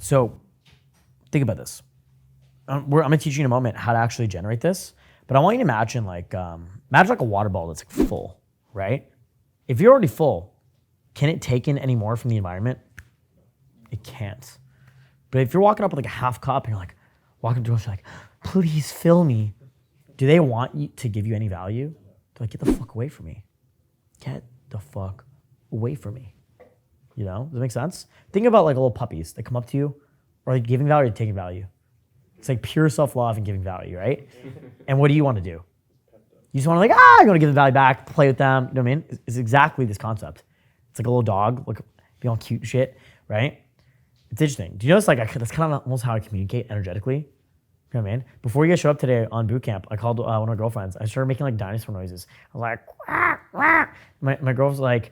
So think about this. I'm gonna teach you in a moment how to actually generate this, but I want you to imagine like a water bottle that's like full, right? If you're already full, can it take in any more from the environment? It can't. But if you're walking up with like a half cup and you're like, walking up to us, you're like, please fill me. Do they want you to give you any value? They're like, get the fuck away from me. Get the fuck away from me. You know, does that make sense? Think about like little puppies that come up to you, or like giving value or taking value. It's like pure self-love and giving value, right? And what do you want to do? You just want to like, you want to give the value back, play with them. You know what I mean? It's exactly this concept. It's like a little dog, like being all cute and shit, right? It's interesting. Do you notice like that's kind of almost how I communicate energetically? You know what I mean? Before you guys showed up today on boot camp, I called one of my girlfriends. I started making like dinosaur noises. I was like, wah, wah. My girl was like,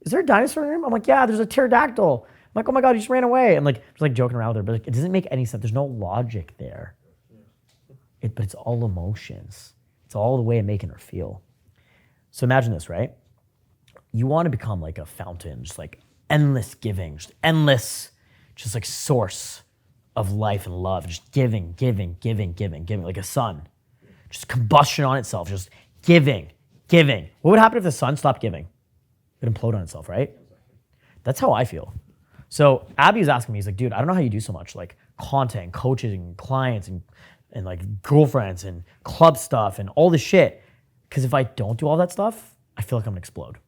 is there a dinosaur in the room? I'm like, yeah, there's a pterodactyl. I'm like, oh my God, you just ran away. And like, just like joking around with her, but like, it doesn't make any sense. There's no logic there. But it's all emotions. It's all the way of making her feel. So imagine this, right? You want to become like a fountain, just like endless giving, just endless, just like source of life and love, just giving, like a sun. Just combustion on itself, just giving. What would happen if the sun stopped giving? It would implode on itself, right? That's how I feel. So Abby was asking me, he's like, dude, I don't know how you do so much, like content, coaching, clients, and like girlfriends and club stuff and all this shit. Because if I don't do all that stuff, I feel like I'm gonna explode.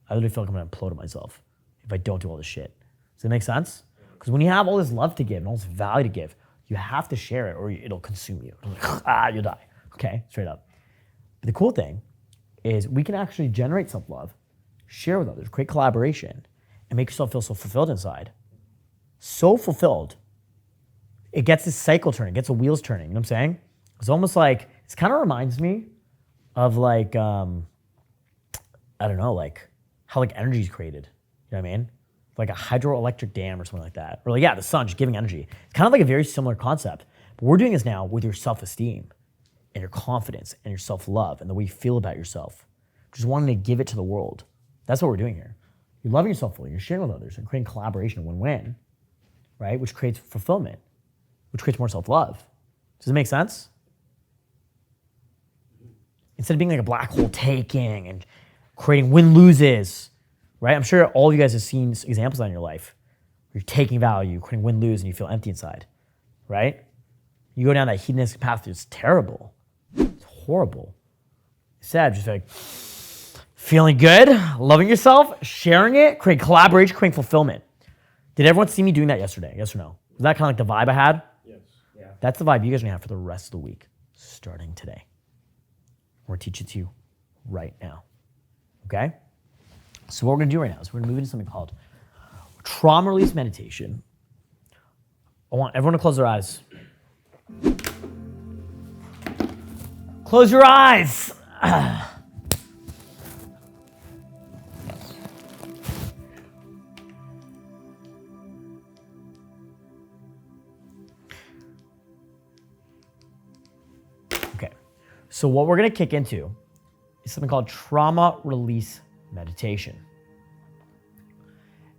I literally feel like I'm gonna implode on myself if I don't do all this shit. Does that make sense? Because when you have all this love to give and all this value to give, you have to share it or it'll consume you. You'll die. Okay, straight up. But the cool thing is we can actually generate self-love, share with others, create collaboration, and make yourself feel so fulfilled inside. So fulfilled. It gets this cycle turning, gets the wheels turning, you know what I'm saying? It's almost like, it kind of reminds me of like, I don't know, like how like energy is created, you know what I mean? Like a hydroelectric dam or something like that. Or like, yeah, the sun just giving energy. It's kind of like a very similar concept, but we're doing this now with your self-esteem and your confidence and your self-love and the way you feel about yourself. Just wanting to give it to the world. That's what we're doing here. You're loving yourself fully, you're sharing with others and creating collaboration, win-win, right? Which creates fulfillment, which creates more self-love. Does it make sense? Instead of being like a black hole taking and creating win-loses, right? I'm sure all of you guys have seen examples in your life where you're taking value, creating win-lose, and you feel empty inside, right? You go down that hedonistic path, it's terrible. It's horrible. Instead, just like feeling good, loving yourself, sharing it, creating collaboration, creating fulfillment. Did everyone see me doing that yesterday? Yes or no? Was that kind of like the vibe I had? Yes. Yeah. That's the vibe you guys are gonna have for the rest of the week, starting today. We're gonna teach it to you right now, okay? So what we're gonna do right now is we're gonna move into something called trauma release meditation. I want everyone to close their eyes. Close your eyes. Okay, so what we're gonna kick into is something called trauma release meditation.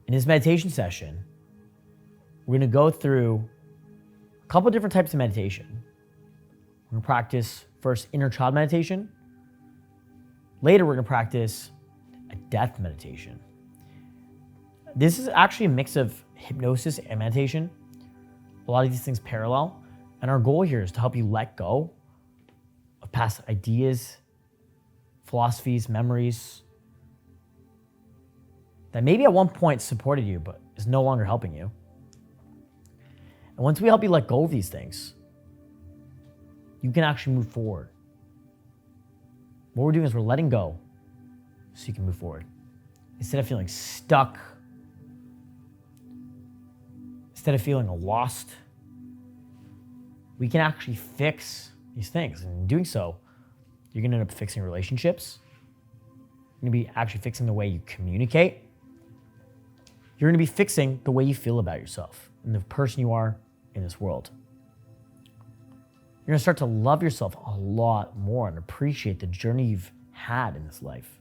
In this meditation session, we're gonna go through a couple different types of meditation. We're gonna practice first inner child meditation. Later, we're gonna practice a death meditation. This is actually a mix of hypnosis and meditation. A lot of these things parallel. And our goal here is to help you let go of past ideas, philosophies, memories that maybe at one point supported you, but is no longer helping you. And once we help you let go of these things, you can actually move forward. What we're doing is we're letting go so you can move forward. Instead of feeling stuck, instead of feeling lost, we can actually fix these things. And in doing so, you're gonna end up fixing relationships. You're gonna be actually fixing the way you communicate. You're gonna be fixing the way you feel about yourself and the person you are in this world. You're gonna start to love yourself a lot more and appreciate the journey you've had in this life,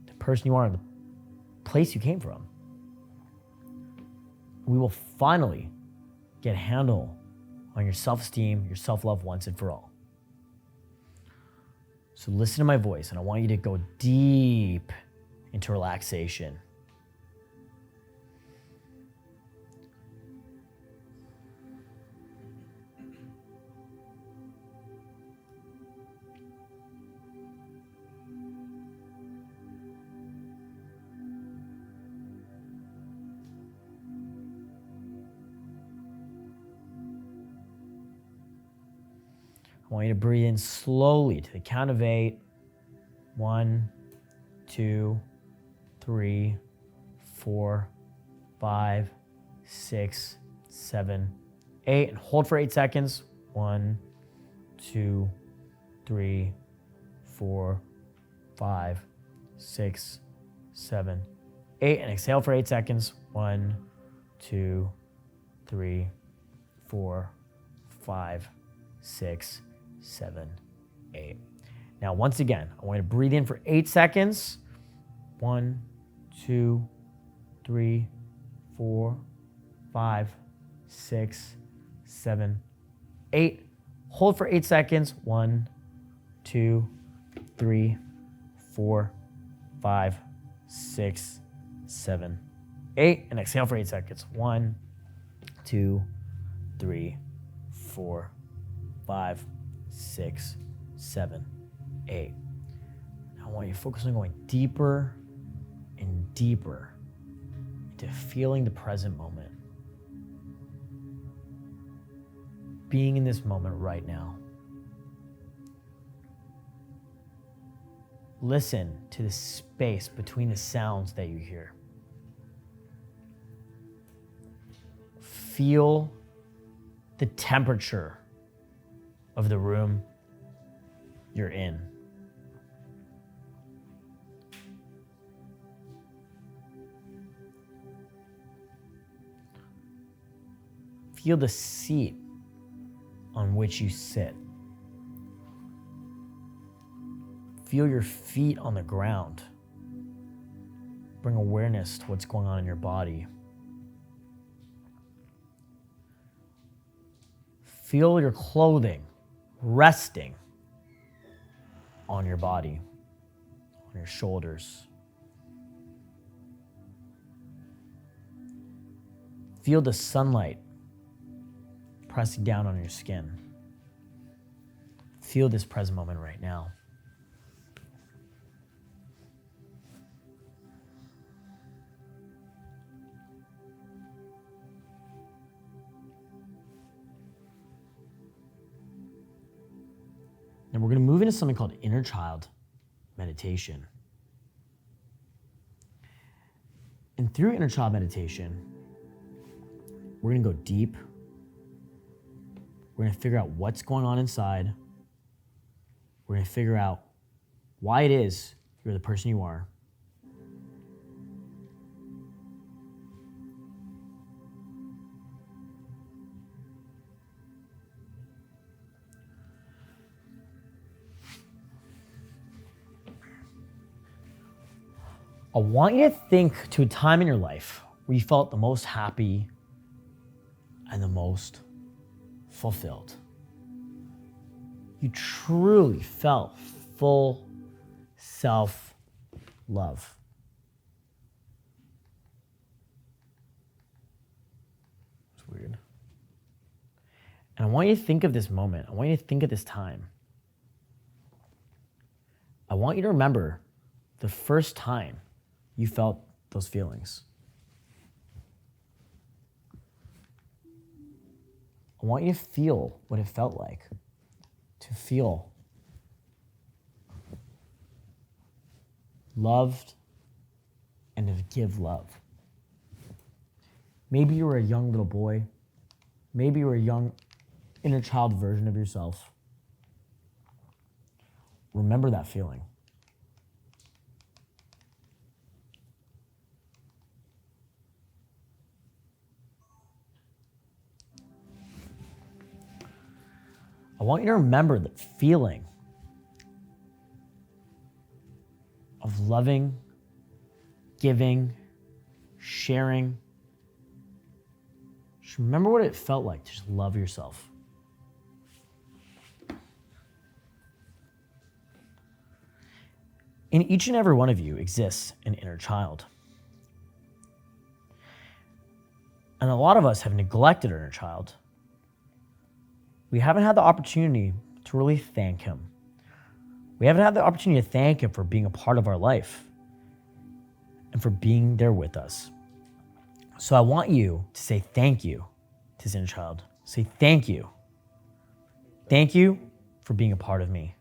the person you are and the place you came from. we will finally get a handle on your self-esteem, your self-love once and for all. So listen to my voice, and I want you to go deep into relaxation. I want you to breathe in slowly to the count of 8. 1, 2, 3, 4, 5, 6, 7, 8. And hold for 8 seconds. 1, 2, 3, 4, 5, 6, 7, 8. And exhale for 8 seconds. 1, 2, 3, 4, 5, 6, 7, 8. Now, once again, I want you to breathe in for 8 seconds. 1, 2, 3, 4, 5, 6, 7, 8. Hold for 8 seconds. 1, 2, 3, 4, 5, 6, 7, 8. And exhale for 8 seconds. 1, 2, 3, 4, 5, 6, 7, 8. Now I want you to focus on going deeper and deeper into feeling the present moment. Being in this moment right now. Listen to the space between the sounds that you hear. Feel the temperature of the room you're in. Feel the seat on which you sit. Feel your feet on the ground. Bring awareness to what's going on in your body. Feel your clothing resting on your body, on your shoulders. Feel the sunlight pressing down on your skin. Feel this present moment right now. And we're going to move into something called inner child meditation. And through inner child meditation, we're going to go deep. We're going to figure out what's going on inside. We're going to figure out why it is you're the person you are. I want you to think to a time in your life where you felt the most happy and the most fulfilled. You truly felt full self-love. It's weird. And I want you to think of this moment. I want you to think of this time. I want you to remember the first time you felt those feelings. I want you to feel what it felt like to feel loved and to give love. Maybe you were a young little boy. Maybe you were a young inner child version of yourself. Remember that feeling. I want you to remember that feeling of loving, giving, sharing, Just remember what it felt like to just love yourself. In each and every one of you exists an inner child. And a lot of us have neglected our inner child. We haven't had the opportunity to really thank him. We haven't had the opportunity to thank him for being a part of our life and for being there with us. So I want you to say thank you to his inner child. Say thank you. Thank you for being a part of me.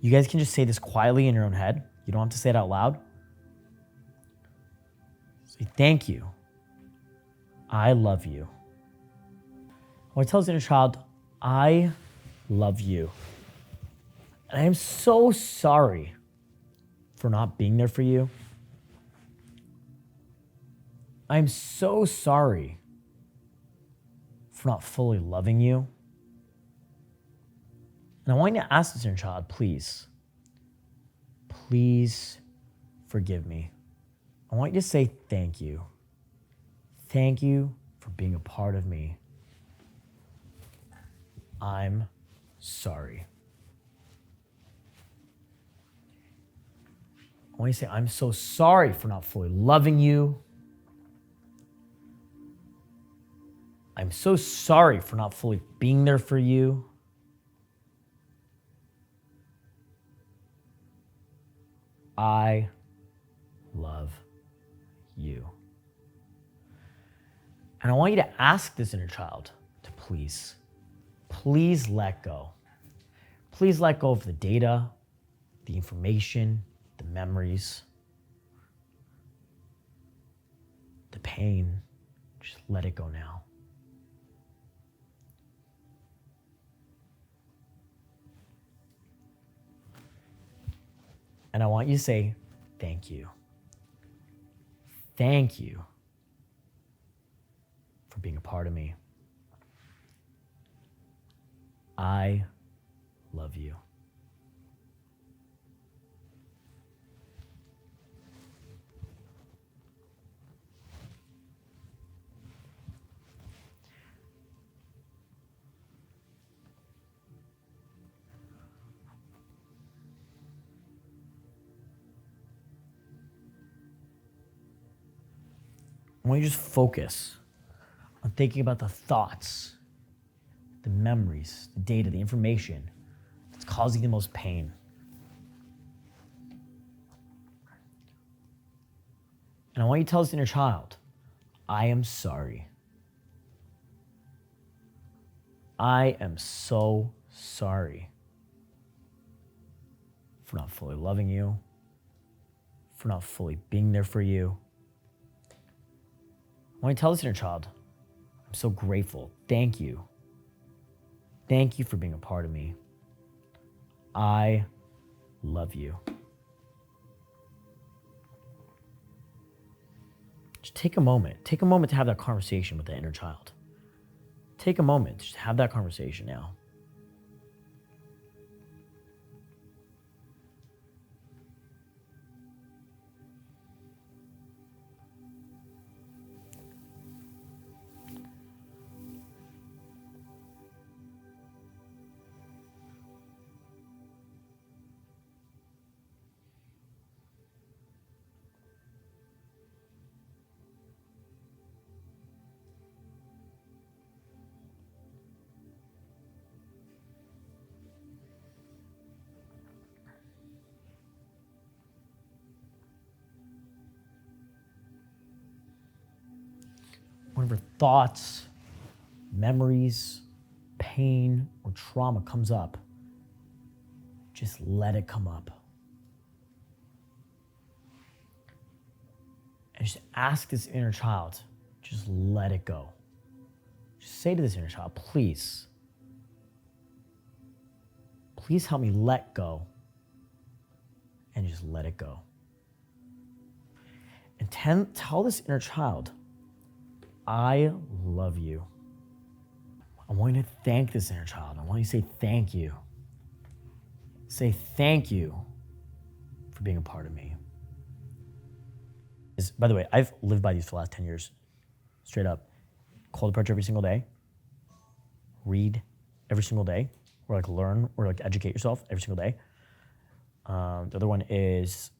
You guys can just say this quietly in your own head. You don't have to say it out loud. Say thank you. I love you. When I tell his inner child, I love you. And I am so sorry for not being there for you. I'm so sorry for not fully loving you. And I want you to ask this inner child, please forgive me. I want you to say thank you. Thank you for being a part of me. I'm sorry. I want you to say, I'm so sorry for not fully loving you. I'm so sorry for not fully being there for you. I love you. And I want you to ask this inner child to please let go. Please let go of the data, the information, the memories, the pain. Just let it go now. And I want you to say, thank you. Thank you for being a part of me. I love you. I want you to just focus on thinking about the thoughts, the memories, the data, the information that's causing the most pain. And I want you to tell this inner child, I am sorry. I am so sorry for not fully loving you, for not fully being there for you. I want you to tell this inner child, I'm so grateful. Thank you. Thank you for being a part of me. I love you. Just take a moment. Take a moment to have that conversation with the inner child. Take a moment to just have that conversation now. Whenever thoughts, memories, pain, or trauma comes up, just let it come up. And just ask this inner child, just let it go. Just say to this inner child, please help me let go. And just let it go. And tell this inner child, I love you. I want you to thank this inner child. I want you to say thank you. Say thank you for being a part of me. by the way, I've lived by these for the last 10 years, straight up. Cold approach every single day. Read every single day, or like learn or like educate yourself every single day. The other one is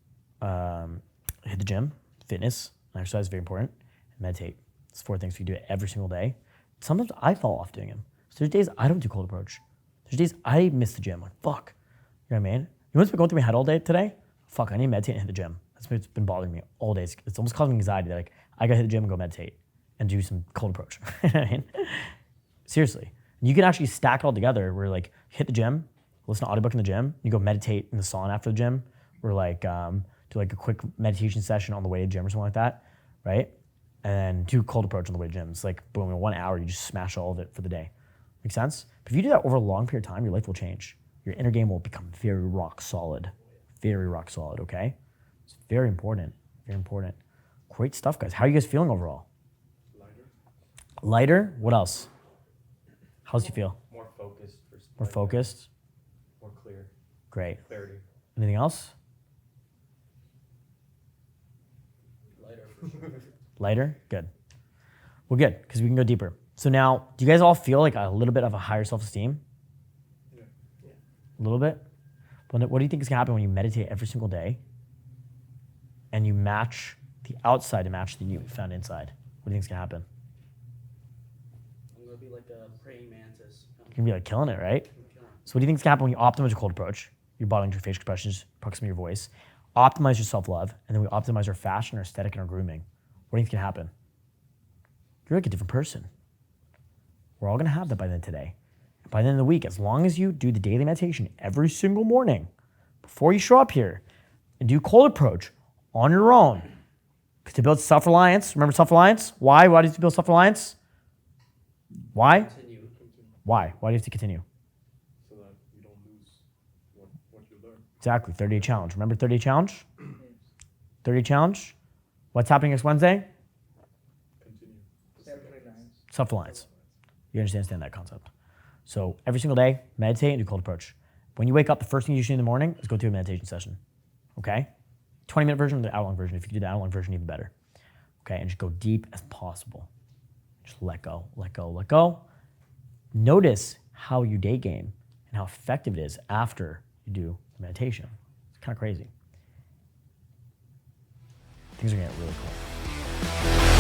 hit the gym, fitness, and exercise is very important, and meditate. It's 4 things you do every single day. Sometimes I fall off doing them. So there's days I don't do cold approach. There's days I miss the gym. Like, fuck. You know what I mean? You know what's been going through my head all day today? Fuck, I need to meditate and hit the gym. That's what's been bothering me all day. It's almost causing anxiety that like, I gotta hit the gym and go meditate and do some cold approach. You know what I mean? Seriously. You can actually stack it all together where like hit the gym, listen to audiobook in the gym, you go meditate in the sauna after the gym, or like do like a quick meditation session on the way to the gym or something like that, right? And do cold approach on the way to the gym. It's like boom, in 1 hour you just smash all of it for the day. Make sense? But if you do that over a long period of time, your life will change. Your inner game will become very rock solid. Very rock solid, okay? It's very important, very important. Great stuff, guys. How are you guys feeling overall? Lighter. Lighter? What else? How else do you feel? More focused. More focused? More clear. Great. Clarity. Anything else? Lighter for sure. Lighter? Good. Well, good, because we can go deeper. So now, do you guys all feel like a little bit of a higher self-esteem? Yeah. A little bit? What do you think is going to happen when you meditate every single day and you match the outside to match the you found inside? What do you think is going to happen? I'm going to be like a praying mantis. You're going to be like killing it, right? So what do you think is going to happen when you optimize your cold approach, your body language, your facial expressions, proximity of your voice, optimize your self-love, and then we optimize our fashion, our aesthetic, and our grooming? What do you think is going to happen? You're like a different person. We're all going to have that by the end of today. By the end of the week, as long as you do the daily meditation every single morning before you show up here and do cold approach on your own, because to build self-reliance, remember self-reliance? Why? Why do you have to build self-reliance? Why? Continue. Why? Why do you have to continue? So that you don't lose what you learn. Exactly, 30-day challenge. Remember 30-day challenge? 30-day challenge? What's happening next Wednesday? Continue. Self-reliance. You understand that concept. So every single day, meditate and do cold approach. When you wake up, the first thing you should do in the morning is go to a meditation session, okay? 20-minute version or the hour-long version. If you can do the hour-long version, even better, okay? And just go deep as possible. Just let go, let go, let go. Notice how you day game and how effective it is after you do the meditation. It's kind of crazy. Things are gonna get really cool.